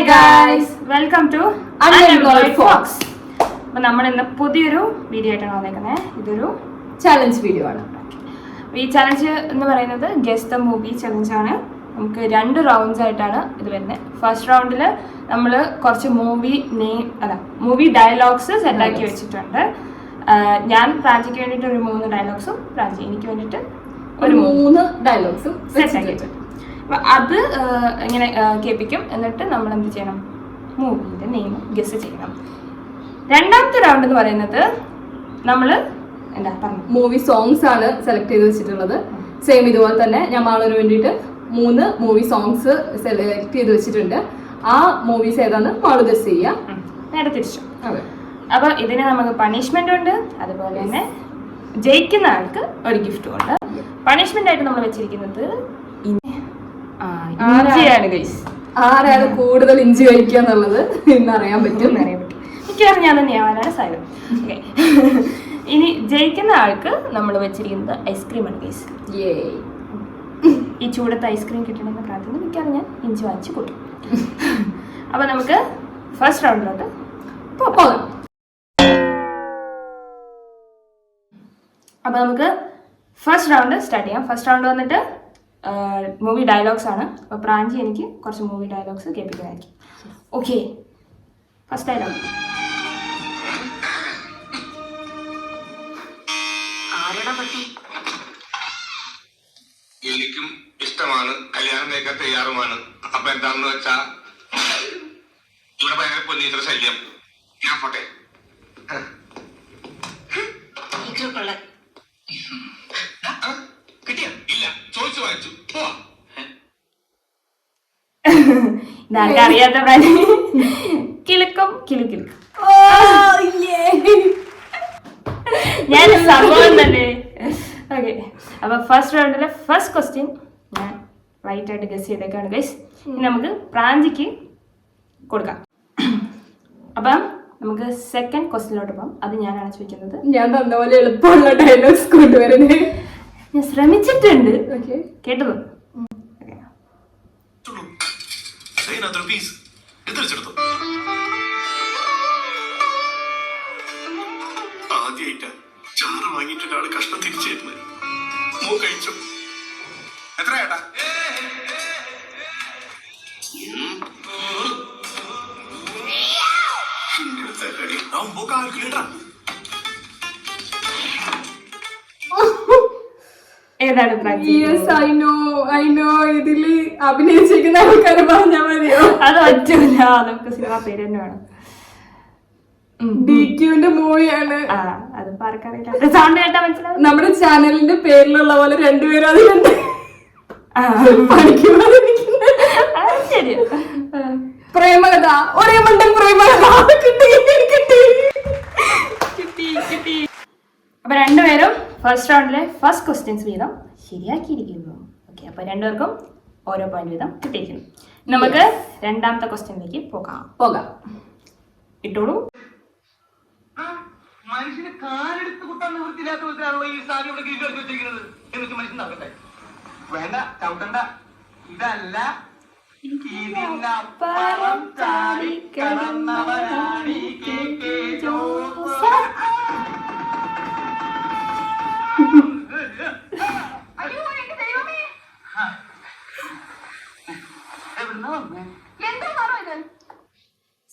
Guys, welcome to Unemployed Fox. അപ്പോൾ നമ്മൾ ഇന്ന് പുതിയൊരു വീഡിയോ ആയിട്ടാണ് വന്നേക്കുന്നത്. ഇതൊരു ചലഞ്ച് വീഡിയോ ആണ്. ഈ ചലഞ്ച് എന്ന് പറയുന്നത് ഗെസ് ദ മൂവി ചലഞ്ച് ആണ്. നമുക്ക് 2 റൗണ്ട്സ് ആയിട്ടാണ് ഇത് വരുന്നത്. ഫസ്റ്റ് റൗണ്ടിൽ നമ്മൾ കുറച്ച് മൂവി ഡയലോഗ്സ് സെറ്റാക്കി വെച്ചിട്ടുണ്ട്. ഞാൻ പ്രാജിക്ക് വേണ്ടിയിട്ട് ഒരു 3 ഡയലോഗ്സും പ്രാജി എനിക്ക് വേണ്ടിയിട്ട് ഒരു 3 ഡയലോഗ്സും സെറ്റാക്കി വെച്ചിട്ടുണ്ട്. അപ്പോൾ അത് ഇങ്ങനെ കേൾപ്പിക്കും. എന്നിട്ട് നമ്മൾ എന്ത് ചെയ്യണം? മൂവിൻ്റെ നെയിം ഗെസ് ചെയ്യണം. രണ്ടാമത്തെ റൗണ്ട് എന്ന് പറയുന്നത് നമ്മൾ എന്താ പറഞ്ഞു, മൂവി സോങ്സ് ആണ് സെലക്ട് ചെയ്ത് വെച്ചിട്ടുള്ളത്. സെയിം ഇതുപോലെ തന്നെ ഞാൻ മാളന് വേണ്ടിയിട്ട് 3 മൂവി സോങ്സ് സെലക്ട് ചെയ്ത് വെച്ചിട്ടുണ്ട്. ആ മൂവീസ് ഏതാന്ന് മാള് ഗെസ് ചെയ്യാം. നേരെ തിരിച്ചു. അതെ. അപ്പോൾ ഇതിന് നമുക്ക് പണിഷ്മെന്റ് ഉണ്ട്. അതുപോലെ തന്നെ ജയിക്കുന്ന ആൾക്ക് ഒരു ഗിഫ്റ്റും ഉണ്ട്. പണിഷ്മെന്റ് ആയിട്ട് നമ്മൾ വെച്ചിരിക്കുന്നത് ഇഞ്ചിയാണ് ഗൈസ്. ആരാണ് കൂടുതൽ ഇഞ്ചി കഴിക്കുക എന്നുള്ളത് ഇന്ന് അറിയാൻ പറ്റും. മിക്കവാറും ഞാൻ തന്നെയാവാനാണ് സാധ്യത. ഓക്കെ, ഇനി ജയിക്കുന്ന ആൾക്ക് നമ്മൾ വെച്ചിരിക്കുന്നത് ഐസ്ക്രീമാണ് ഗൈസ്. ഈ ചൂടത്ത് ഐസ്ക്രീം കിട്ടണമെന്ന് പ്രാർത്ഥന മിക്കവാറും ഞാൻ ഇഞ്ചി വാങ്ങിച്ച് കൂട്ടും. അപ്പൊ നമുക്ക് ഫസ്റ്റ് റൗണ്ടിലോട്ട് പോകാം. അപ്പൊ നമുക്ക് ഫസ്റ്റ് റൗണ്ട് സ്റ്റാർട്ട് ചെയ്യാം. ഫസ്റ്റ് റൗണ്ട് വന്നിട്ട് മൂവി ഡയലോഗ്സ് ആണ്. അപ്പോൾ പ്രാഞ്ചി എനിക്ക് കുറച്ച് മൂവി ഡയലോഗ്സ് കേൾപ്പിക്കുന്നതായിരിക്കും. Okay, first dialogue. എനിക്കും ഇഷ്ടമാണ്, കല്യാണം കഴിക്കാൻ തയ്യാറുമാണ്. അപ്പൊ എന്താണെന്ന് വെച്ചാ ഇവിടെ ഭയങ്കര പൊന്നീശ്വര ശല്യം. ഞാൻ പോട്ടെ. കിട്ടിയ ഇല്ല, ചോദിച്ചു വാങ്ങിച്ചു. ഇതാർക്ക് അറിയാത്ത പ്രാഞ്ചി കിളുക്കും കിളുക്കിളുക്കും. ഞാൻ സംഭവം തന്നെ. ഓക്കെ, അപ്പൊ ഫസ്റ്റ് റൗണ്ടിലെ ഫസ്റ്റ് ക്വസ്റ്റ്യൻ ഞാൻ റൈറ്റ് ആയിട്ട് ഗസ് ചെയ്തേക്കാണ് ഗൈസ്. ഇനി നമുക്ക് പ്രാഞ്ചിക്ക് കൊടുക്കാം. അപ്പം നമുക്ക് സെക്കൻഡ് ക്വസ്റ്റ്യനിലോട്ട് പോകാം. അത് ഞാനാണ് ചോദിക്കുന്നത്. ഞാൻ തന്ന പോലെ എളുപ്പമുള്ള ഡയലോഗ്സ് കൊണ്ടുവരുന്നത് ഞാൻ ശ്രമിച്ചിട്ടുണ്ട്. കേട്ടത് ആദ്യമായിട്ട് ചാറ് വാങ്ങിയിട്ട് ഒരാള് കഷ്ണം തിരിച്ചു മോ കഴിച്ചു. എത്രയാട്ടാ? ഏതാണ് പ്രാഞ്ചി? ഇതില് അഭിനയിച്ചിരിക്കുന്ന ആൾക്കാരെ പറഞ്ഞാൽ മതിയോ? അത് പറ്റൂല, നമുക്ക് സിനിമ പേര് തന്നെ വേണം. DQന്റെ മൂവിയാണ്. അത് പാർക്കറിയില്ല. സൗണ്ട് കേട്ടാ മനസ്സിലാവും. നമ്മുടെ ചാനലിന്റെ പേരിലുള്ള പോലെ 2 പേരും അതിലുണ്ട്. ശരി. പ്രേമകഥ, ഒരേ മണ്ടൻ പ്രേമകഥ. കിട്ടി കിട്ടി കിട്ടി കിട്ടി. അപ്പൊ 2 പേരും ഫസ്റ്റ് റൗണ്ടിലെ ഫസ്റ്റ് ക്വസ്റ്റ്യൻസ് വീതം ശരിയാക്കിയിരിക്കുന്നു. ഓക്കെ, അപ്പൊ 2 പേർക്കും ഓരോ പോയിന്റ് വീതം കിട്ടിയിരിക്കുന്നു. നമുക്ക് രണ്ടാമത്തെ ക്വസ്റ്റ്യനിലേക്ക് പോകാം. ഇട്ടോളൂ. മനുഷ്യന് കാലെടുത്ത് കുത്താൻ നിവൃത്തിയില്ലാത്ത വിധത്തിലാണല്ലോ ഈ സാരി ഇവിടെ കീഴിൽ കളിച്ച് വെച്ചിരിക്കുന്നത്. എന്നിട്ട് മനുഷ്യൻ നടക്കട്ടെ. വേണ്ട, ചവിട്ടണ്ട. ഇതല്ല, ഇതിനപ്പുറം ചാടിക്കടന്നവനാണ് ഈ KK ജോസ്. അയ്യോ എന്റെ ദൈവമേ, എവിടുന്നാ വന്നേ? എന്താണോ ഇത്?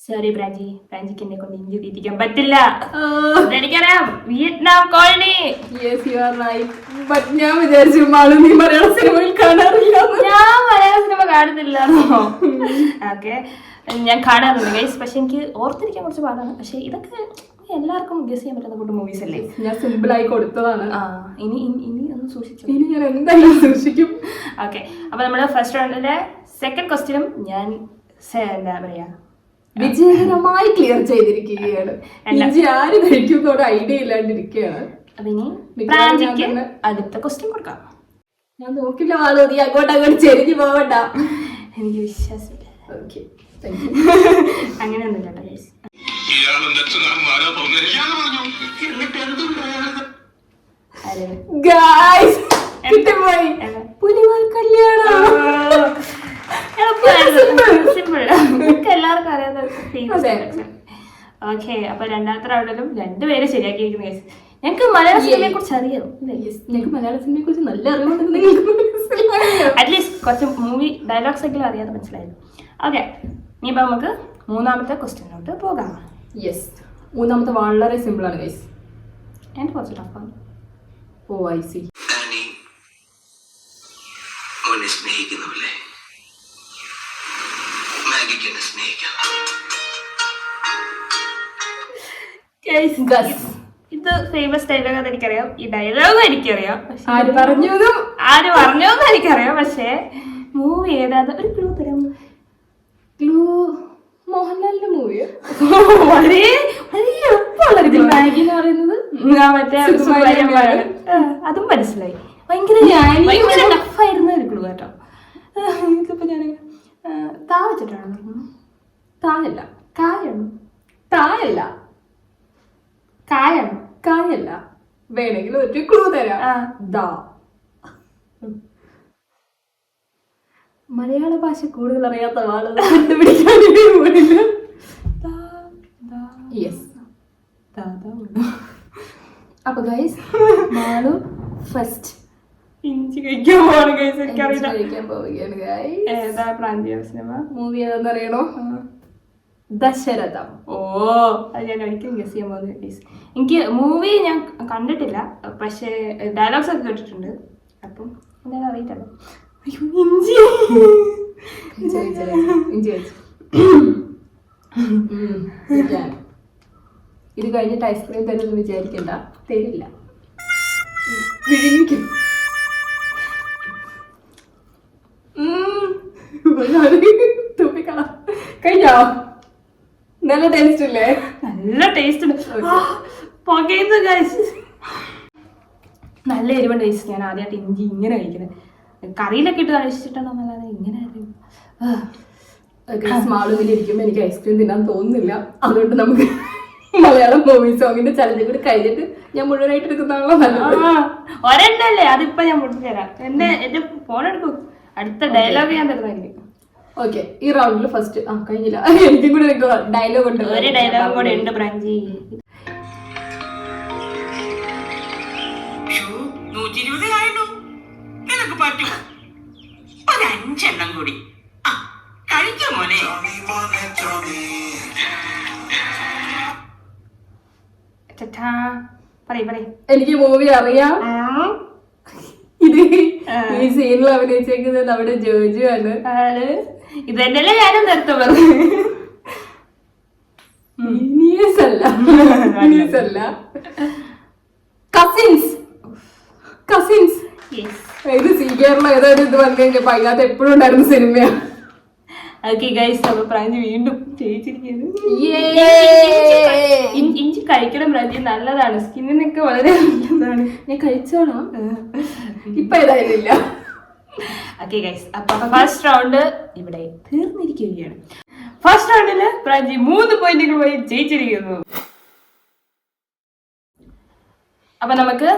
സോറി പ്രാഞ്ചിക്ക് എന്നെ കൊണ്ട് ഇഞ്ചി തീറ്റിക്കാൻ പറ്റില്ല. എനിക്കറിയാം, വിയറ്റ്നാം കോളനി. ഞാൻ വിചാരിച്ചു മാളു നീ മലയാള സിനിമയിൽ കാണാറില്ല. ഞാൻ മലയാള സിനിമ കാണുന്നില്ലാന്നോ? ഓക്കെ, ഞാൻ കാണാറുണ്ട് ഗൈസ്. പക്ഷെ എനിക്ക് ഓർത്തിരിക്കാൻ കുറച്ച് പാടാണ്. പക്ഷെ ഇതൊക്കെ എല്ലാവർക്കും ഗസ് ചെയ്യാൻ പറ്റുന്ന കൂട്ട് മൂവീസ് അല്ലേ? ഞാൻ സിമ്പിൾ ആയി കൊടുത്തതാണ്. ഇനി ഒന്ന് സൂക്ഷിച്ചു. ഇനി ഞാൻ എന്തായാലും സൂക്ഷിക്കും. ഓക്കെ, അപ്പൊ നമ്മുടെ ഫസ്റ്റ് റൗണ്ടിലെ സെക്കൻഡ് ക്വസ്റ്റ്യനും ഞാൻ എന്താ പറയാ വിജയകരമായി ക്ലിയർ ചെയ്തിരിക്കുകയാണ്. ഇഞ്ചി ആര് കഴിക്കുന്നതോടെ ഐഡിയ ഇല്ലാണ്ടിരിക്കുകയാണ്. അപ്പൊ ഇനി പ്രാഞ്ചിക്ക് അടുത്ത ക്വസ്റ്റ്യൻ കൊടുക്കാം. ഞാൻ നോക്കില്ല ആള്, നീ അങ്ങോട്ട് ചെരിഞ്ഞു പോവണ്ട. എനിക്ക് വിശ്വാസമില്ല. അങ്ങനെയൊന്നുമില്ല കേട്ടോ ഗൈസ്. കിട്ടിപ്പോയി. പുലിവാൽ കല്യാണം. സിമ്പിൾ. നമുക്ക് എല്ലാ ഓക്കെ, അപ്പൊ രണ്ടാമത്തെ റൗണ്ടിലും രണ്ടുപേരും ശരിയാക്കിയിരിക്കുന്നു ഗൈസ്. ഞങ്ങൾക്ക് മലയാള സിനിമയെ കുറിച്ച് അറിയാം, ഞങ്ങൾക്ക് മലയാള സിനിമയെ കുറിച്ച് നല്ല അറിവുണ്ടെന്ന് നിങ്ങൾക്ക് അറ്റ്ലീസ്റ്റ് കുറച്ച് മൂവി ഡയലോഗ്സ് എങ്കിലും അറിയാതെ മനസ്സിലായിരുന്നു. ഓക്കെ, ഇനിയിപ്പോൾ നമുക്ക് മൂന്നാമത്തെ ക്വസ്റ്റ്യനിലോട്ട് പോകാം. യെസ്, മൂന്നാമത്തെ വളരെ സിമ്പിൾ ആണ് ഗൈസ്. എൻ്റെ കുറച്ച് ടഫാണ്. ഓ ഐ സി. സ്നേഹിക്കുന്നില്ലേ? മാഗിക്ക് എന്നെ സ്നേഹിക്കാം. ഇത് ഫേമസ് ഡയലോഗ് എനിക്കറിയാം, ഈ ഡയലോഗ് എനിക്കറിയാം. ആര് പറഞ്ഞോന്ന് എനിക്കറിയാം, പക്ഷേ മൂവി ഏതാന്ന് ഒരു ക്ലൂ തരാം. ക്ലൂ മോഹൻലാലിന്റെ മൂവിയോ? വളരെ എളുപ്പമുള്ള മാഗി എന്ന് പറയുന്നത് മറ്റേ അതും മനസ്സിലായി. ഭയങ്കര ടഫായിരുന്ന ഒരു ക്ലൂ കേട്ടോ. ഇതിപ്പോ ഞാൻ താ വെച്ചിട്ടാണ്. തായല്ല, കായാണ്. തായല്ല, കായാണ്. കായല്ല. വേണമെങ്കിൽ ഒരു ക്ലൂ തരാം. ദാ. മലയാള ഭാഷ കൂടുതൽ അറിയാത്ത ആളുകൾ കണ്ടുപിടിക്കാൻ. അപ്പൊ ഗൈസ്, മാളു ഫസ്റ്റ് ഇഞ്ചി കഴിക്കാൻ പോവാണ് ഗൈസ്. എനിക്കറിയില്ല കഴിക്കാൻ പോവുകയാണ് ഗൈസ്. ഏതാ പ്ലാൻ ചെയ്യുന്ന സിനിമ? മൂവി ഏതാന്ന് അറിയണോ? ദശരഥം. ഓ, അത് ഞാൻ ഒരിക്കലും ഗസ് ചെയ്യാൻ പോകുന്നത് ഗൈസ്. എനിക്ക് മൂവി ഞാൻ കണ്ടിട്ടില്ല, പക്ഷേ ഡയലോഗ്സ് ഒക്കെ കേട്ടിട്ടുണ്ട്. അപ്പം എന്തായാലും അറിയിട്ടല്ലോ. ഇഞ്ചി ഇത് കഴിഞ്ഞിട്ട് ഐസ്ക്രീം തരുമെന്ന് വിചാരിക്കണ്ട, തരില്ല. വിഴുങ്ങിക്കും. കഴിഞ്ഞോ? നല്ല ടേസ്റ്റ് ഇല്ലേ? നല്ല ടേസ്റ്റ് ഉണ്ട്. പുകയുന്നു ഗൈസ്. നല്ല എരിവുണ്ട് ഗൈസ്. ഞാൻ ആദ്യമായിട്ട് ഇഞ്ചി ഇങ്ങനെ കഴിക്കുന്നത്. കറിയിലൊക്കെ ഇട്ട് കഴിച്ചിട്ടുണ്ടോന്നല്ലാതെ ഇങ്ങനെ സ്മാളുമിലിരിക്കുമ്പോൾ എനിക്ക് ഐസ്ക്രീം തിന്നാൻ തോന്നുന്നില്ല. അതുകൊണ്ട് നമുക്ക് മലയാളം മൂവി സോങ്ങിന്റെ ചലഞ്ച് കൂടി കഴിഞ്ഞിട്ട് ഞാൻ മുഴുവനായിട്ട് എടുക്കുന്നതാണല്ലോ നല്ലത്. ഒരെണ്ണല്ലേ, അതിപ്പോ ഞാൻ പൊട്ടിച്ചു തരാം. എന്റെ ഫോൺ എടുക്കും, അടുത്ത ഡയലോഗ് ഞാൻ തരുന്നതായിരിക്കും. ഓക്കെ, ഈ റൗണ്ടിൽ ഫസ്റ്റ് കഴിഞ്ഞില്ല. എനിക്കും കൂടെ ഡയലോഗ് ഉണ്ട്. ഒരു ഡയലോഗ് കൂടെ ഉണ്ട് ബ്രാഞ്ചി. 120 ആയിരുന്നു. നിനക്ക് പറ്റും ഒരു 5 എണ്ണം കൂടി കഴിക്കാം മോനെ. എനിക്ക് മൂവി അറിയാം. ഇത് ഈ സീനിൽ അഭിനയിച്ചേക്കുന്നത് നമ്മുടെ ജോജു ആണ്. ഇതന്നെയല്ലേ ഞാനും നേരത്തെ പറഞ്ഞു. കസിൻസ്. ഇത് സി കേരള ഏതായാലും ഇത് വന്നു കഴിഞ്ഞപ്പോ അതിനകത്ത് എപ്പോഴും ഉണ്ടായിരുന്ന സിനിമയാണ്. ഓക്കെ ഗൈസ്, അപ്പൊ പ്രാഞ്ചി വീണ്ടും ജയിച്ചിരിക്കുന്നു. ഇഞ്ചി കഴിക്കണം പ്രാഞ്ചി, നല്ലതാണ്, സ്കിന്നിനൊക്കെ വളരെ നല്ലതാണ്. ഞാൻ കഴിച്ചോളാം, ഇപ്പൊ ഏതായാലും. ഓക്കെ ഗൈസ്, അപ്പൊ ഫസ്റ്റ് റൗണ്ട് ഇവിടെ തീർന്നിരിക്കുകയാണ്. ഫസ്റ്റ് റൗണ്ടില് പ്രാഞ്ചി 3 പോയിന്റുകൾ പോയി ജയിച്ചിരിക്കുന്നു. അപ്പൊ നമുക്ക്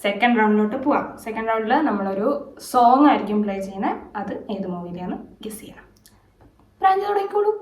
സെക്കൻഡ് റൗണ്ടിലോട്ട് പോവാം. സെക്കൻഡ് റൗണ്ടിൽ നമ്മളൊരു സോങ് ആയിരിക്കും പ്ലേ ചെയ്യുന്നത്. അത് ഏത് മൂവിയിലാണ് ഗസ് ചെയ്യണം. പ്രാഞ്ചി തുടങ്ങിക്കോളൂ.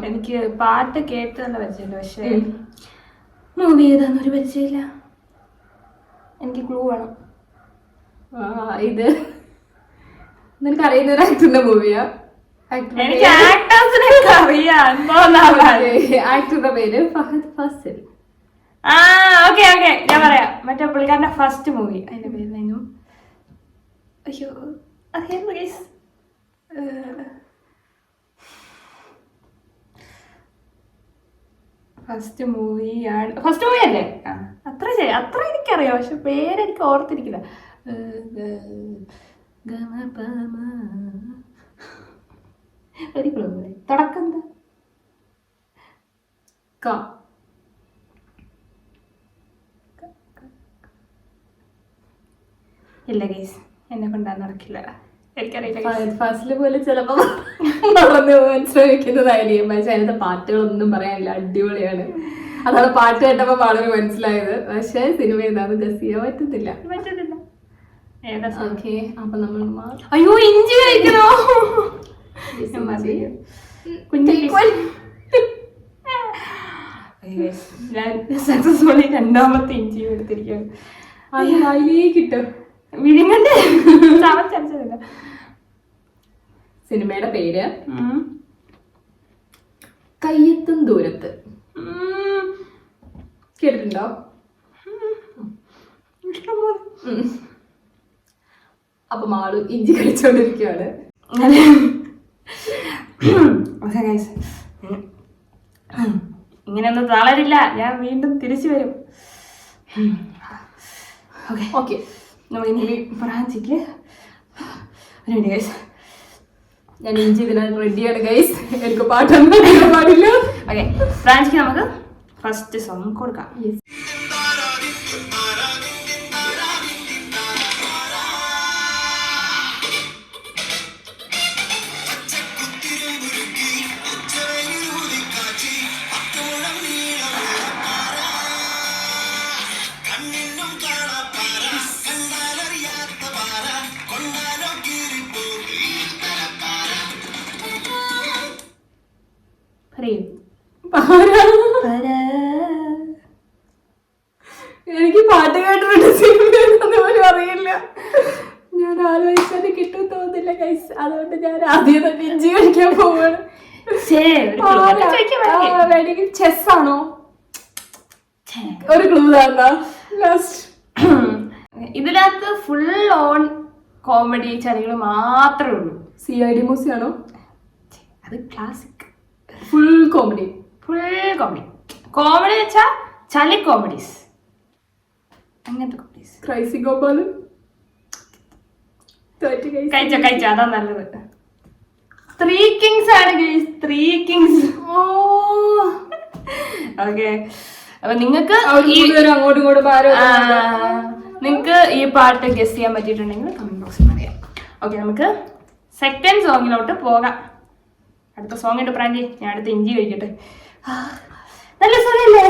എനിക്ക് പാട്ട് കേട്ടല്ല പരിചയമുണ്ട്, പക്ഷേ മൂവി ഏതാന്നൊരു പരിചയമില്ല. എനിക്ക് ക്ലൂ വേണം. ഇത് നിനക്ക് അറിയുന്ന ഒരു ആക്ടറിന്റെ മൂവിയാ? എനിക്ക് ആക്ടേഴ്സിനെ അറിയാം. ആക്ടറുടെ പേര് ഫഹദ് ഫാസിൽ. ഓക്കെ ഓക്കെ, ഞാൻ പറയാം. മറ്റേ പുള്ളിക്കാരന്റെ ഫസ്റ്റ് മൂവി, അതിന്റെ പേര് അയ്യോ അറിയാം ഗൈസ്. ഫസ്റ്റ് മൂവിയാണ്. ഫസ്റ്റ് മൂവി അല്ലേ? അത്ര അത്ര എനിക്കറിയാം, പക്ഷെ പേരെനിക്ക് ഓർത്തിരിക്കില്ല. ഒരു ക്ലൂ തുടക്കം എന്താ? ഇല്ല ഗൈസ്, എന്നെ കൊണ്ടാൻ നടക്കില്ല, എനിക്കറിയില്ല. ഫസ്റ്റില് പോലെ ചിലപ്പോ മറന്നു പോകാൻ ശ്രമിക്കുന്നതായിരിക്കും, പക്ഷെ അതിനകത്തെ പാട്ടുകളൊന്നും പറയാനില്ല, അടിപൊളിയാണ്. അതാണ് പാട്ട് കേട്ടപ്പോ വളരെ മനസ്സിലായത്, പക്ഷെ സിനിമ ഏതാണെന്ന് ഗസ് ചെയ്യാൻ പറ്റുന്നില്ല. ഓക്കെ, അപ്പൊ നമ്മൾ അയ്യോ ഇഞ്ചി കഴിക്കണോ? ഞാൻ സക്സസ്ഫുള്ളി രണ്ടാമത്തെ ഇഞ്ചി എടുത്തിരിക്കുകയാണ്. കിട്ടും വിഴുങ്ങണ്ടേ? ചവച്ചടിച്ചതില്ല. സിനിമയുടെ പേര് കയ്യെത്തും ദൂരത്ത്. കേട്ടിട്ടുണ്ടോ? അപ്പൊ മാളു ഇഞ്ചി കഴിച്ചോണ്ടിരിക്കുകയാണ്. ഇങ്ങനെയൊന്നും തളരില്ല, ഞാൻ വീണ്ടും തിരിച്ചു വരും. ഓക്കെ, നമ്മളിനി ബ്രാഞ്ചിക്ക് ഒരു മിനിറ്റ് ഗൈസ്, ഞാൻ ഇഞ്ചി ഇതിനാൻ റെഡിയാണ് ഗൈസ്. എനിക്ക് പാട്ടൊന്നും പാടില്ല. ഓക്കെ, ബ്രാഞ്ചിക്ക് നമുക്ക് ഫസ്റ്റ് സോങ് കൊടുക്കാം. എനിക്ക് പാട്ട് കേട്ടിട്ടുണ്ട്, സിനിമ പോലും അറിയില്ല. ഞാൻ ആലോചിച്ചാൽ കിട്ടും തോന്നില്ല ഗൈസ്, അതുകൊണ്ട് ഞാൻ ആദ്യം തന്നെ ഇഞ്ചി കഴിക്കാൻ പോവാണ്. ചെസ് ആണോ? ഒരു ക്ലൂ താണ്ടാ ലാസ്റ്റ്. ഇതിനകത്ത് ഫുൾ ഓൺ കോമഡി ചളികൾ മാത്രമേ ഉള്ളൂ. CID മൂസി ആണോ? അത് ക്ലാസിക് ഫുൾ കോമഡി. കോമഡി വെച്ചാ ചളി കോമഡീസ്, അങ്ങനത്തെ കോമഡീസ്. ക്രൈസി ഗോപാലൻ കഴിച്ചോ, അതാ നല്ലത്. 3 Kings ആണ് ഗൈസ്, 3 Kings. ഓക്കെ, അപ്പൊ നിങ്ങൾക്ക് അങ്ങോട്ടും നിങ്ങൾക്ക് ഈ പാട്ട് ഗസ് ചെയ്യാൻ പറ്റിയിട്ടുണ്ടെങ്കിൽ കമന്റ് ബോക്സിൽ പറയാം. ഓക്കെ, നമുക്ക് സെക്കൻഡ് സോങ്ങിലോട്ട് പോകാം. അടുത്ത സോങ് ഉണ്ട് പ്രാഞ്ചി, ഞാൻ അടുത്ത ഇഞ്ചി കഴിക്കട്ടെ. നല്ല സോങ്ങല്ലേ?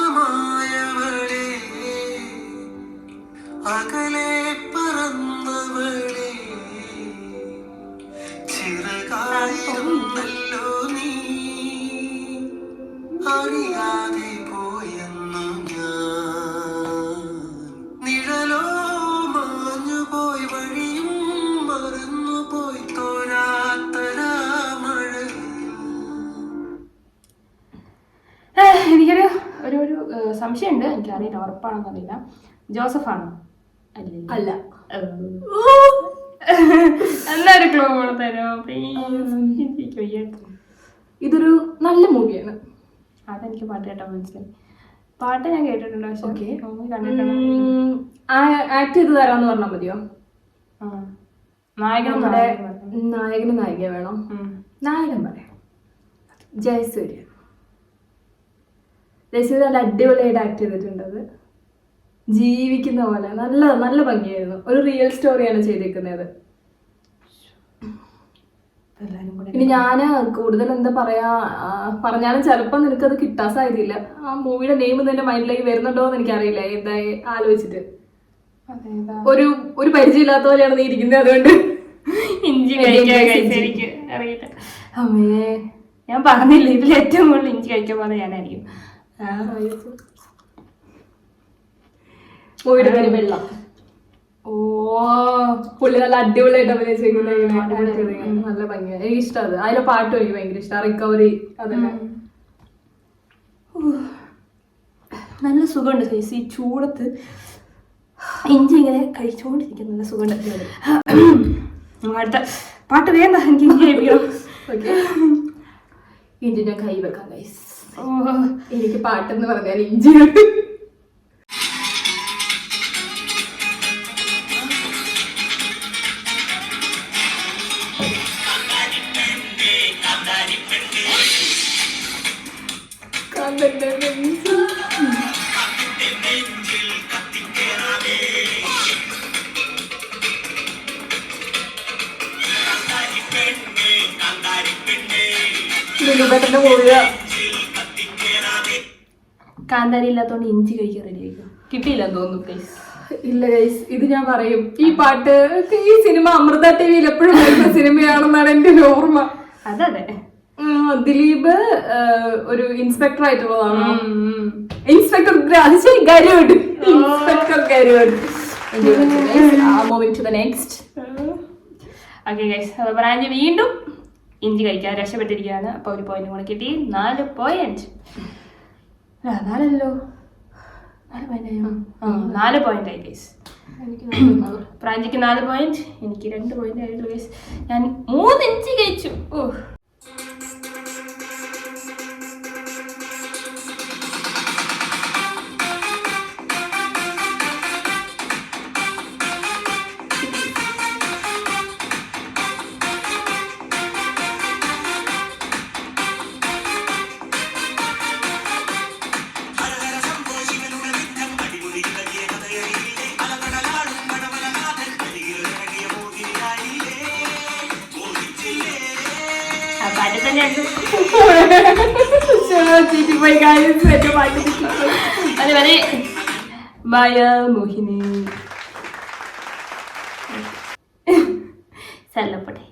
ആകാശമായവളെ അകലെ പറന്നവളെ ചിറകായിരുന്നല്ലോ നീ അറിയാതെ പോയെന്നു ഞാൻ നിഴലോ മാഞ്ഞുപോയി വഴിയും മറന്നുപോയി തോരാത്തരാമഴ. എനിക്കൊരു ഒരു ഒരു സംശയമുണ്ട്, എനിക്കറിയില്ല, ഉറപ്പാണെന്നറിയില്ല. ജോസഫാണോ? അല്ല. എല്ലാവരും ക്ലൂ കൊടുത്തരോ പ്ലീസ്. ഇതൊരു നല്ല മൂവിയാണ്. അതെനിക്ക് പാട്ട് കേട്ടാൽ മനസ്സിലായി. പാട്ട് ഞാൻ കേട്ടിട്ടുണ്ട്, പക്ഷെ കണ്ടിട്ടുണ്ട്. ആക്ട് ചെയ്ത് തരാന്ന് പറഞ്ഞാൽ മതിയോ? നായകനും നായകന് നായിക വേണം. നായകൻ പറയാം, ജയസൂര്യ. ജയസൂര്യ നല്ല അടിപൊളിയായിട്ട് ആക്ട് ചെയ്തിട്ടുണ്ടത്, ജീവിക്കുന്ന പോലെ നല്ല നല്ല ഭംഗിയായിരുന്നു. ഒരു റിയൽ സ്റ്റോറിയാണ് ചെയ്തേക്കുന്നത്. ഇനി ഞാന് കൂടുതൽ എന്താ പറയാ പറഞ്ഞാലും ചിലപ്പോ നിനക്കത് കിട്ടാൻ സാധ്യതയില്ല. ആ മൂവിയുടെ നെയിം നിന്റെ മൈൻഡിലേക്ക് വരുന്നുണ്ടോ എന്ന് എനിക്കറിയില്ല. എന്തായി ആലോചിച്ചിട്ട് ഒരു ഒരു പരിചയമില്ലാത്ത പോലെയാണ് നീ ഇരിക്കുന്നത്, അതുകൊണ്ട് ഇഞ്ചി എനിക്ക് അറിയില്ല. അമ്മേ, ഞാൻ പറഞ്ഞില്ല, ഇതിൽ ഏറ്റവും കൂടുതൽ ഇഞ്ചി കഴിക്കാൻ പോലെ ഞാനായിരിക്കും. മൂവിയുടെ പേര് വെള്ളം. ഓ, പുള്ളി നല്ല അടിപൊളിയായിട്ട് അഭിനയിച്ചിരിക്കുന്നത്, നല്ല ഭംഗിയാണ്. എനിക്ക് ഇഷ്ടം അത്. അതിലെ പാട്ടും എനിക്ക് ഭയങ്കര ഇഷ്ടം, റിക്കവറി. അതന്നെ നല്ല സുഖമുണ്ട് ഈ ചൂടത്ത്. ഇഞ്ചി ഇങ്ങനെ കഴിച്ചുകൊണ്ടിരിക്കുന്ന നല്ല സുഖമുണ്ട്. അടുത്ത പാട്ട് വേണ്ട, എനിക്ക് ഇഞ്ചി കഴിപ്പിക്കണം. ഓക്കെ, ഇഞ്ചി ഞാൻ കൈ വെക്കാം ഗൈസ്. എനിക്ക് പാട്ടെന്ന് പറഞ്ഞാൽ ഇഞ്ചിയാണ്. കാന്താരി ഇല്ലാത്തോണ്ട് ഇഞ്ചി കഴിക്കാൻ റെഡി ആയിരിക്കും. കിട്ടിയില്ലെന്ന് തോന്നുന്നു ഗൈസ്. ഇല്ല ഗൈസ്, ഇത് ഞാൻ പറയും. ഈ പാട്ട് ഈ സിനിമ അമൃത ടിവിയിൽ എപ്പോഴും വരുന്ന സിനിമയാണെന്നാണ് എന്റെ ഓർമ്മ. അതെ, ദിലീപ് ഒരു ഇൻസ്പെക്ടർ ആയിട്ടുള്ളതാണ്. Inspector Garud. Inspector Garud. Moving to the next. Okay guys, അപ്പോൾ ബ്രാഞ്ച് വീണ്ടും ഇഞ്ചി കഴിക്കാൻ രക്ഷപ്പെട്ടിരിക്കുകയാണ്. അപ്പോൾ ഒരു പോയിന്റ് കൂടെ കിട്ടി. 4 പോയിന്റ്. 4 പോയിന്റ് ആയി ഗൈസ്. പ്രാഞ്ചിക്ക് 4 പോയിന്റ്, എനിക്ക് 2 പോയിന്റ് ആയിട്ടുള്ളൂ ഗൈസ്. ഞാൻ 3 ഇഞ്ചി കഴിച്ചു. ഓ, അതുപോലെ മോഹിനി സല്ലപ്പട്ടെ.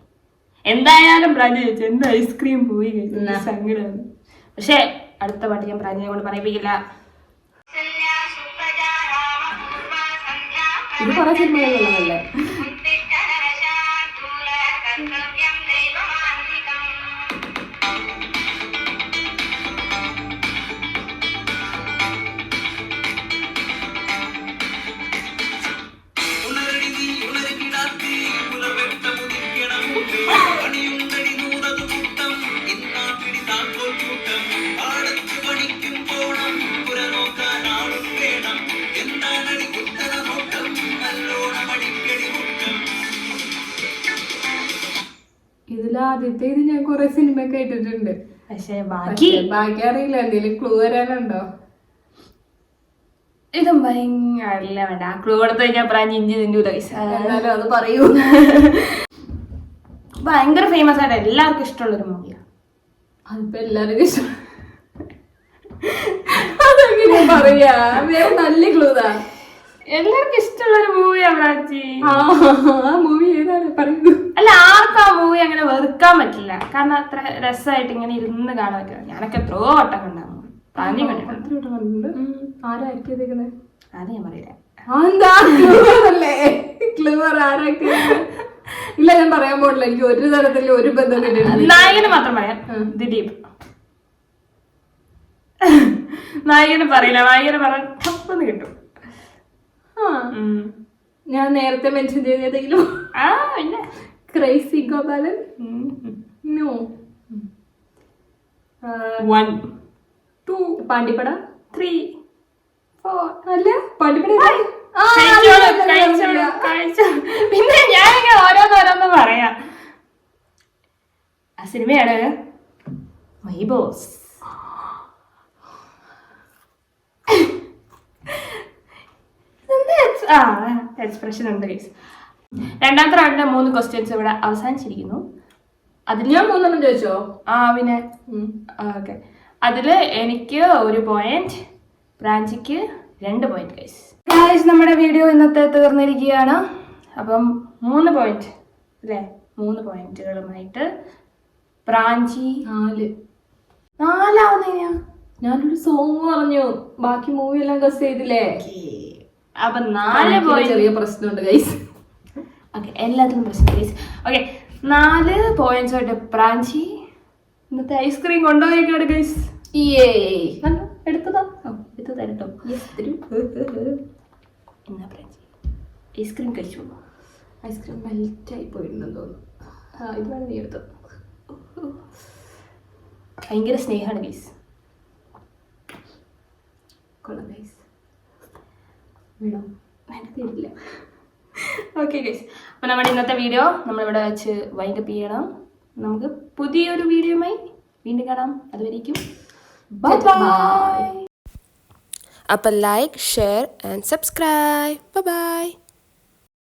എന്തായാലും ബ്രാഞ്ച് ചോദിച്ചു എന്ത് ഐസ്ക്രീം പോയി കഴിച്ചു, സങ്കടമാണ്. പക്ഷെ അടുത്ത പാട്ട് ഞാൻ ബ്രാഞ്ചിനെ കൊണ്ട് പറയിപ്പിക്കില്ല. ഇത് കുറെ സിനിമകളുള്ളതല്ലേ. ഇതിലാദ്യത്തെ ഇത് ഞാൻ കുറെ സിനിമ കേട്ടിട്ടുണ്ട്. പക്ഷെ ബാക്കി അറിയില്ല. എന്തെങ്കിലും ക്ലൂ വരാനുണ്ടോ? ഇതും ഭയങ്കര വേണ്ട. ക്ലൂ കൊടുത്ത് കഴിഞ്ഞാൽ പ്രാഞ്ചി ഇഞ്ചി തിന്നൂല. എന്നാലും അത് പറയൂ. ഭയങ്കര ഫേമസ് ആയിട്ട് എല്ലാവർക്കും ഇഷ്ടമുള്ളൊരു മൂവിയാണ്. അതിപ്പോ എല്ലാവർക്കും ഇഷ്ടം. അതെങ്ങനെ പറയാ? നല്ല ക്ലൂതാ. എല്ലാവർക്കും ഇഷ്ടമുള്ളൊരു മൂവിയാണ് പ്രാഞ്ചി. ആ മൂവി ഏതാണ് പറയുന്നു? അല്ല, ആർക്കും ആ മൂവി അങ്ങനെ വെറുക്കാൻ പറ്റില്ല. കാരണം അത്ര രസമായിട്ട് ഇങ്ങനെ ഇരുന്ന് കാണാൻ പറ്റില്ല. ഞാനൊക്കെ എത്രയോ വട്ടം കണ്ടാ പ്രാഞ്ചി കണ്ടിട്ടുണ്ട്. ആരാ ആക്ട് ചെയ്തേക്കുന്നത്? അത് ഞാൻ പറയില്ല. ഇല്ല, ഞാൻ പറയാൻ പോണില്ല. എനിക്ക് ഒരു തരത്തിൽ ഒരു ബന്ധം കിട്ടിയിട്ടില്ല. നായകന് മാത്രം പറയാം. ദിലീപ്. നായകന് പറയില്ല. നായകന് പറയാൻ ടപ്പെന്ന് കിട്ടും. ഞാൻ നേരത്തെ മെൻഷൻ ചെയ്തേതെങ്കിലും ക്രൈസി ഗോപാലൻ. നോ. 1 2 പാണ്ടിപ്പട 3 4. അല്ല, പാണ്ടിപ്പട. പിന്നെ ഞാനിങ്ങനെ ഓരോന്നോരോന്ന് പറയാം. ആ സിനിമയാണ് മൈ ബോസ്. എക്സ്പ്രഷൻ ഉണ്ട് ഗൈസ്. രണ്ടാമത്തെ റൗണ്ടിലെ 3 ക്വസ്റ്റ്യൻസ് ഇവിടെ അവസാനിച്ചിരിക്കുന്നു. അതിൽ ഞാൻ 3 ചോദിച്ചോ? പിന്നെ ഓക്കെ. അതില് എനിക്ക് 1 പോയിന്റ്, ബ്രാഞ്ചിക്ക് 2 പോയിന്റ് ഗൈസ്. നമ്മുടെ വീഡിയോ ഇന്നത്തെ തീർന്നിരിക്കുകയാണ്. അപ്പം 3 പോയിന്റ് അല്ലേ? 3 പോയിന്റുകളുമായിട്ട് ബ്രാഞ്ചി 4 ഞാനൊരു സോങ് പറഞ്ഞു, ബാക്കി മൂവി എല്ലാം ഗസ് ചെയ്തില്ലേ? അപ്പൊ 4 പോയിന്റ്. ചെറിയ പ്രശ്നമുണ്ട് ഗൈസ്. ഓക്കെ, എല്ലാത്തിനും പ്രശ്നം ഗൈസ്. ഓക്കെ, 4 പോയിന്റ്സായിട്ട് ബ്രാഞ്ചി ഇന്നത്തെ ഐസ്ക്രീം കൊണ്ടുപോയിക്കാണ് ഗൈസ്. എടുത്തതാ. എടുത്തു തരട്ടോ. എന്നാ ബ്രാഞ്ചി ഐസ്ക്രീം കഴിച്ചു. ഐസ്ക്രീം മെൽറ്റായി പോയിട്ടുണ്ടെന്ന് തോന്നുന്നു. ഇത് വേണം നീ എടുത്തോ. ഭയങ്കര സ്നേഹമാണ് ഗൈസ്. കൊള്ളാം ഗൈസ്. വേണോ? തരില്ല. ഓക്കെ ഗൈസ്, അപ്പോൾ നമ്മുടെ ഇന്നത്തെ വീഡിയോ നമ്മളിവിടെ വെച്ച് വൈൻഡപ്പ് ചെയ്യണം. നമുക്ക് പുതിയൊരു വീഡിയോയുമായി വീണ്ടും കാണാം. അതുവരേക്കും ബൈ ബൈ. അപ്പോൾ like, share and subscribe. Bye bye.